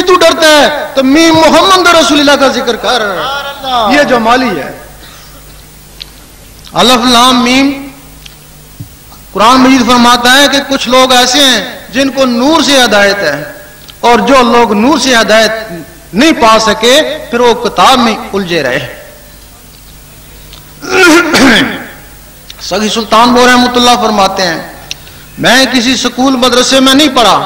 تو ڈرتا ہے تو میم محمد رسول اللہ کا ذکر کر. یہ جمالی ہے. الف لام میم. قرآن مجید فرماتا ہے کہ کچھ لوگ ایسے ہیں جن کو نور سے ہدایت ہے، اور جو لوگ نور سے ہدایت نہیں پا سکے پھر وہ کتاب میں الجھے رہے. سخی سلطان بو رحمۃ اللہ فرماتے ہیں میں کسی سکول مدرسے میں نہیں پڑھا،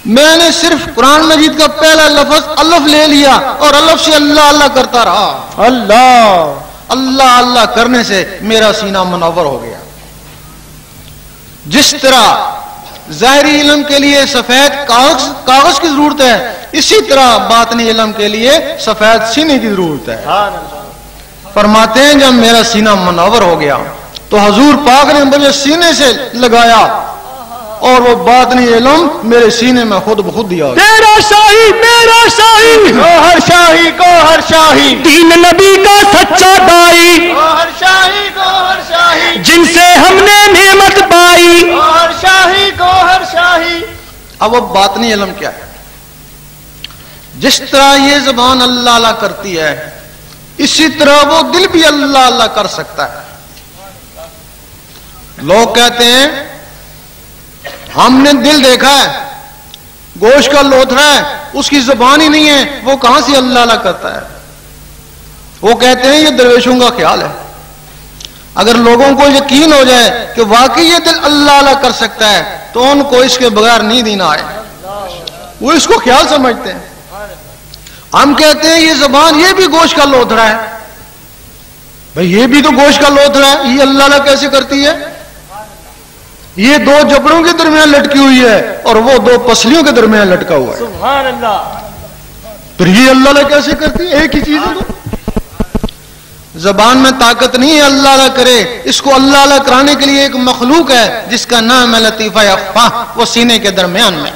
میں نے صرف قرآن مجید کا پہلا لفظ الف لے لیا اور الف سے اللہ اللہ کرتا رہا. اللہ اللہ اللہ کرنے سے میرا سینہ منور ہو گیا. جس طرح ظاہری علم کے لیے سفید کاغذ کی ضرورت ہے، اسی طرح باطنی علم کے لیے سفید سینے کی ضرورت ہے. فرماتے ہیں جب میرا سینہ منور ہو گیا تو حضور پاک نے مجھے سینے سے لگایا اور وہ باطنی علم میرے سینے میں خود بخود دیا. میرا شاہی گوہر شاہی گوہر شاہی دین نبی کا سچا دائی گوہر شاہی جن سے ہم نے نعمت پائی گوہر شاہی. اب وہ باطنی علم کیا ہے؟ جس طرح یہ زبان اللہ اللہ کرتی ہے اسی طرح وہ دل بھی اللہ اللہ کر سکتا ہے. لوگ کہتے ہیں ہم نے دل دیکھا ہے، گوشت کا لوتھڑا ہے، اس کی زبان ہی نہیں ہے، وہ کہاں سے اللہ اللہ کرتا ہے؟ وہ کہتے ہیں یہ درویشوں کا خیال ہے. اگر لوگوں کو یقین ہو جائے کہ واقعی یہ دل اللہ اللہ کر سکتا ہے تو ان کو اس کے بغیر نیند ہی نہ آئے. وہ اس کو خیال سمجھتے ہیں. ہم کہتے ہیں یہ زبان یہ بھی گوشت کا لوتھڑا ہے. بھئی یہ بھی تو گوشت کا لوتھڑا ہے، یہ اللہ اللہ کیسے کرتی ہے؟ یہ دو جبڑوں کے درمیان لٹکی ہوئی ہے اور وہ دو پسلیوں کے درمیان لٹکا ہوا ہے. سبحان اللہ. پھر یہ اللہ اللہ کیسے کرتی ہے؟ ایک ہی چیز ہے. زبان میں طاقت نہیں ہے اللہ اللہ کرے. اس کو اللہ اللہ کرانے کے لیے ایک مخلوق ہے جس کا نام ہے لطیفہ اخفا، وہ سینے کے درمیان میں.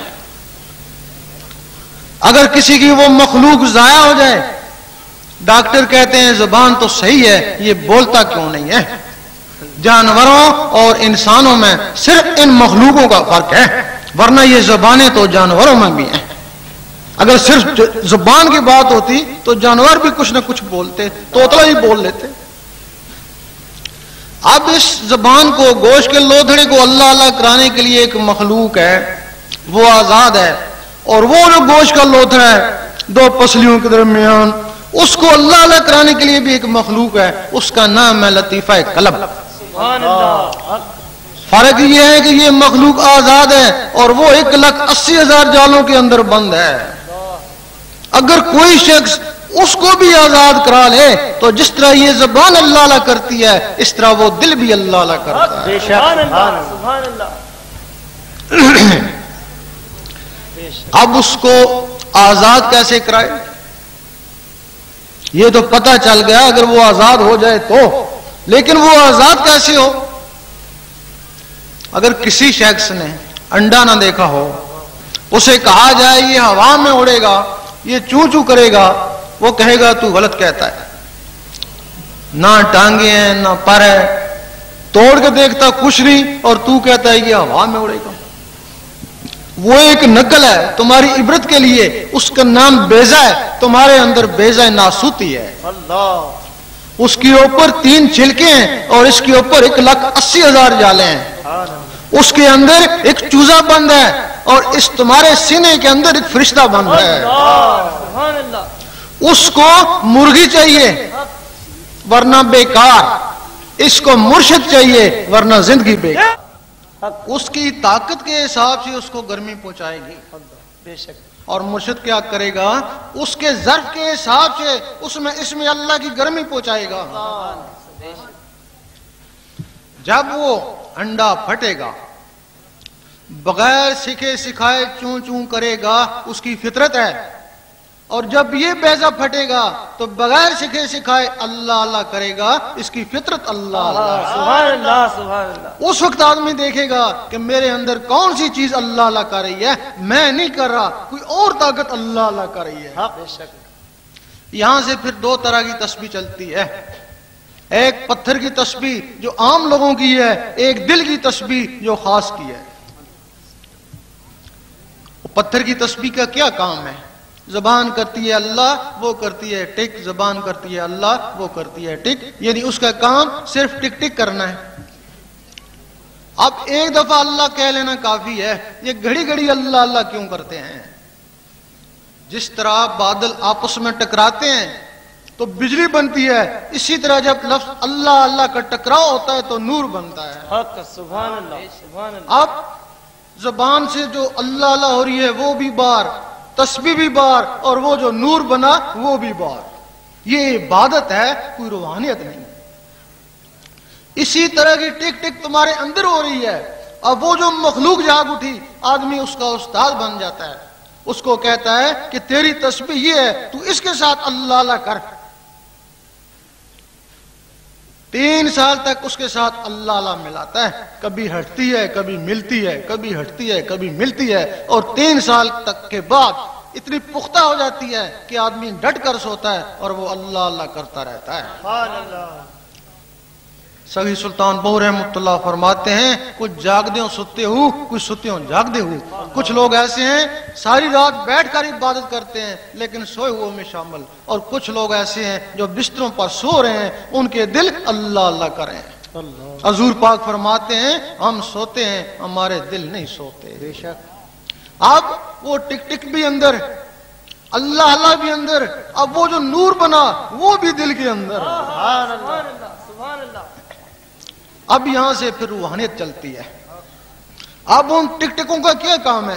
اگر کسی کی وہ مخلوق ضائع ہو جائے، ڈاکٹر کہتے ہیں زبان تو صحیح ہے، یہ بولتا کیوں نہیں ہے؟ جانوروں اور انسانوں میں صرف ان مخلوقوں کا فرق ہے، ورنہ یہ زبانیں تو جانوروں میں بھی ہیں. اگر صرف زبان کی بات ہوتی تو جانور بھی کچھ نہ کچھ بولتے، طوطا ہی بول لیتے. اب اس زبان کو، گوشت کے لوتھڑے کو اللہ اللہ کرانے کے لیے ایک مخلوق ہے، وہ آزاد ہے. اور وہ جو گوشت کا لوتھڑا ہے دو پسلیوں کے درمیان، اس کو اللہ اللہ کرانے کے لیے بھی ایک مخلوق ہے، اس کا نام ہے لطیفہ قلب. فرق یہ ہے کہ یہ مخلوق آزاد ہے اور وہ 1,80,000 جالوں کے اندر بند ہے. اگر کوئی شخص اس کو بھی آزاد کرا لے تو جس طرح یہ زبان اللہ اللہ کرتی ہے اس طرح وہ دل بھی اللہ اللہ کرتا ہے. سبحان اللہ. اب اس کو آزاد کیسے کرائے؟ یہ تو پتہ چل گیا اگر وہ آزاد ہو جائے تو، لیکن وہ آزاد کیسے ہو؟ اگر کسی شخص نے انڈا نہ دیکھا ہو، اسے کہا جائے یہ ہوا میں اڑے گا، یہ چوں چوں کرے گا، وہ کہے گا تو غلط کہتا ہے، نہ ٹانگیں ہیں نہ پر ہے، توڑ کے دیکھتا کچھ نہیں اور تو کہتا ہے یہ ہوا میں اڑے گا. وہ ایک نقل ہے تمہاری عبرت کے لیے، اس کا نام بیضہ ہے، تمہارے اندر بیضہ ناسوتی ہے. اس کے اوپر 3 چھلکے ہیں اور اس کے اوپر 1,80,000 جالے ہیں. اس کے اندر ایک چوزا بند ہے اور اس تمہارے سینے کے اندر ایک فرشتہ بند ہے. اس کو مرغی چاہیے ورنہ بیکار، اس کو مرشد چاہیے ورنہ زندگی بیکار. اس کی طاقت کے حساب سے اس کو گرمی پہنچائے گی بے شک، اور مرشد کیا کرے گا؟ اس کے ظرف کے حساب سے اس میں اللہ کی گرمی پہنچائے گا. جب وہ انڈا پھٹے گا بغیر سکھے سکھائے چوں چوں کرے گا، اس کی فطرت ہے. اور جب یہ بیضہ پھٹے گا تو بغیر سکھے سکھائے اللہ اللہ کرے گا، اس کی فطرت اللہ اللہ. سبحان اللہ سبحان اللہ. اس وقت آدمی دیکھے گا کہ میرے اندر کون سی چیز اللہ اللہ کر رہی ہے، میں نہیں کر رہا، کوئی اور طاقت اللہ اللہ کر رہی ہے. یہاں سے پھر 2 طرح کی تسبیح چلتی ہے، ایک پتھر کی تسبیح جو عام لوگوں کی ہے، ایک دل کی تسبیح جو خاص کی ہے. پتھر کی تسبیح کا کیا کام ہے؟ زبان کرتی ہے اللہ، وہ کرتی ہے ٹک، زبان کرتی ہے اللہ، وہ کرتی ہے ٹک، یعنی اس کا کام صرف ٹک ٹک کرنا ہے۔ اب ایک دفعہ اللہ کہہ لینا کافی ہے، یہ گھڑی گھڑی اللہ اللہ کیوں کرتے ہیں؟ جس طرح بادل آپس میں ٹکراتے ہیں تو بجلی بنتی ہے، اسی طرح جب لفظ اللہ اللہ کا ٹکراؤ ہوتا ہے تو نور بنتا ہے۔ حق، سبحان اللہ، سبحان اللہ۔ اب زبان سے جو اللہ اللہ ہو رہی ہے وہ بھی بار، تسبیح بھی بار، اور وہ جو نور بنا وہ بھی بار۔ یہ عبادت ہے، کوئی روحانیت نہیں۔ اسی طرح کی ٹک ٹک تمہارے اندر ہو رہی ہے، اب وہ جو مخلوق جاگ اٹھی، آدمی اس کا استاد بن جاتا ہے، اس کو کہتا ہے کہ تیری تسبیح یہ ہے، تو اس کے ساتھ اللہ اللہ کر۔ 3 سال تک اس کے ساتھ اللہ اللہ ملاتا ہے، کبھی ہٹتی ہے کبھی ملتی ہے، کبھی ہٹتی ہے کبھی ملتی ہے، اور 3 سال تک کے بعد اتنی پختہ ہو جاتی ہے کہ آدمی ڈٹ کر سوتا ہے اور وہ اللہ اللہ کرتا رہتا ہے۔ سبحان اللہ۔ سگی سلطان بہو رحمۃ اللہ فرماتے ہیں، کچھ جاگدے ہوں ستے ہو، کچھ ستے ہوں جاگدے ہو۔ کچھ لوگ ایسے ہیں ساری رات بیٹھ کر عبادت کرتے ہیں لیکن سوئے ہوئے میں شامل، اور کچھ لوگ ایسے ہیں جو بستروں پر سو رہے ہیں، ان کے دل اللہ اللہ کر رہے ہیں۔ حضور پاک فرماتے ہیں ہم سوتے ہیں، ہمارے دل نہیں سوتے۔ بے شک۔ اب وہ ٹک ٹک بھی اندر، اللہ اللہ بھی اندر، اب وہ جو نور بنا وہ بھی دل کے اندر۔ سبحان اللہ، سبحان اللہ۔ اب یہاں سے پھر روحانیت چلتی ہے۔ اب ان ٹک ٹکوں کا کیا کام ہے؟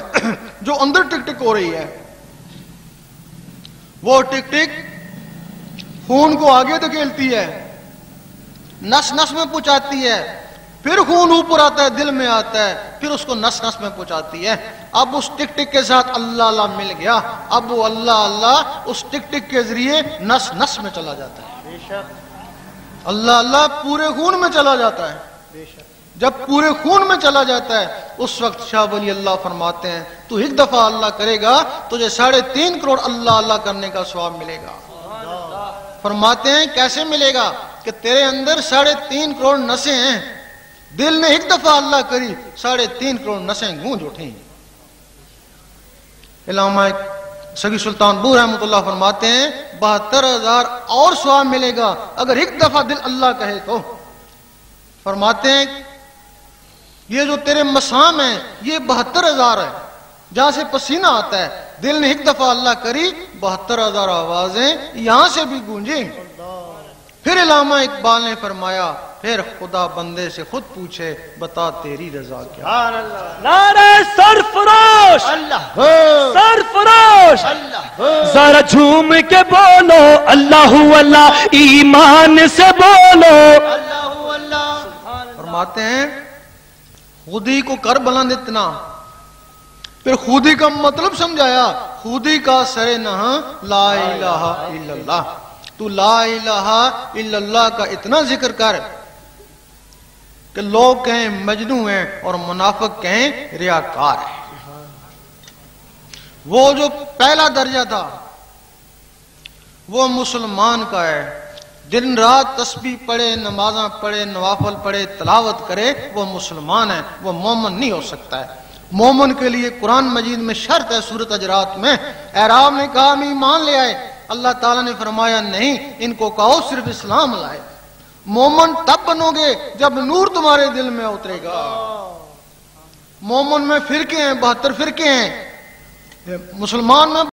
جو اندر ٹک ٹک ہو رہی ہے، وہ ٹک ٹک خون کو آگے دھکیلتی ہے، نس نس میں پہنچاتی ہے، پھر خون اوپر آتا ہے، دل میں آتا ہے، پھر اس کو نس نس میں پہنچاتی ہے۔ اب اس ٹک ٹک کے ساتھ اللہ اللہ مل گیا، اب وہ اللہ اللہ اس ٹک ٹک کے ذریعے نس نس میں چلا جاتا ہے۔ بے شک، اللہ اللہ پورے خون میں چلا جاتا ہے۔ بے شک۔ جب پورے خون میں چلا جاتا ہے اس وقت شاہ ولی اللہ فرماتے ہیں تو ایک دفعہ اللہ کرے گا تجھے 3.5 کروڑ اللہ اللہ کرنے کا ثواب ملے گا۔ فرماتے ہیں کیسے ملے گا؟ کہ تیرے اندر 3.5 کروڑ نسیں ہیں، دل نے ایک دفعہ اللہ کری 3.5 کروڑ نسیں گونج اٹھیں۔ علامہ سگی سلطان بہو رحمۃ اللہ فرماتے ہیں 72,000 اور ثواب ملے گا اگر ایک دفعہ دل اللہ کہے تو۔ فرماتے ہیں یہ جو تیرے مسام ہیں یہ 72,000 ہے، جہاں سے پسینہ آتا ہے، دل نے ایک دفعہ اللہ کری 72,000 آوازیں یہاں سے بھی گونجیں۔ پھر علامہ اقبال نے فرمایا پھر خدا بندے سے خود پوچھے بتا تیری رضا کیا۔ سبحان اللہ۔ نعرہ سرفروش، اللہ سرفروش، اللہ ذرا جھوم کے بولو اللہ اللہ، ایمان سے بولو اللہ اللہ۔ فرماتے ہیں خودی کو کر بلند اتنا، پھر خودی کا مطلب سمجھایا، خودی کا سر نہاں لا الہ الا اللہ۔ تو لا الہ الا اللہ کا اتنا ذکر کر کہ لوگ کہیں مجنوں ہیں اور منافق کہیں ریاکار ہیں۔ وہ جو پہلا درجہ تھا وہ مسلمان کا ہے، دن رات تسبیح پڑھے، نمازاں پڑھے، نوافل پڑھے، تلاوت کرے، وہ مسلمان ہے، وہ مومن نہیں ہو سکتا ہے۔ مومن کے لیے قرآن مجید میں شرط ہے، سورۃ حجرات میں اعراب نے کہا ہم ایمان لے آئے، اللہ تعالیٰ نے فرمایا نہیں، ان کو کہو صرف اسلام لائے۔ مومن تب بنو گے جب نور تمہارے دل میں اترے گا۔ مومن میں فرقے ہیں، 72 فرقے ہیں، مسلمان میں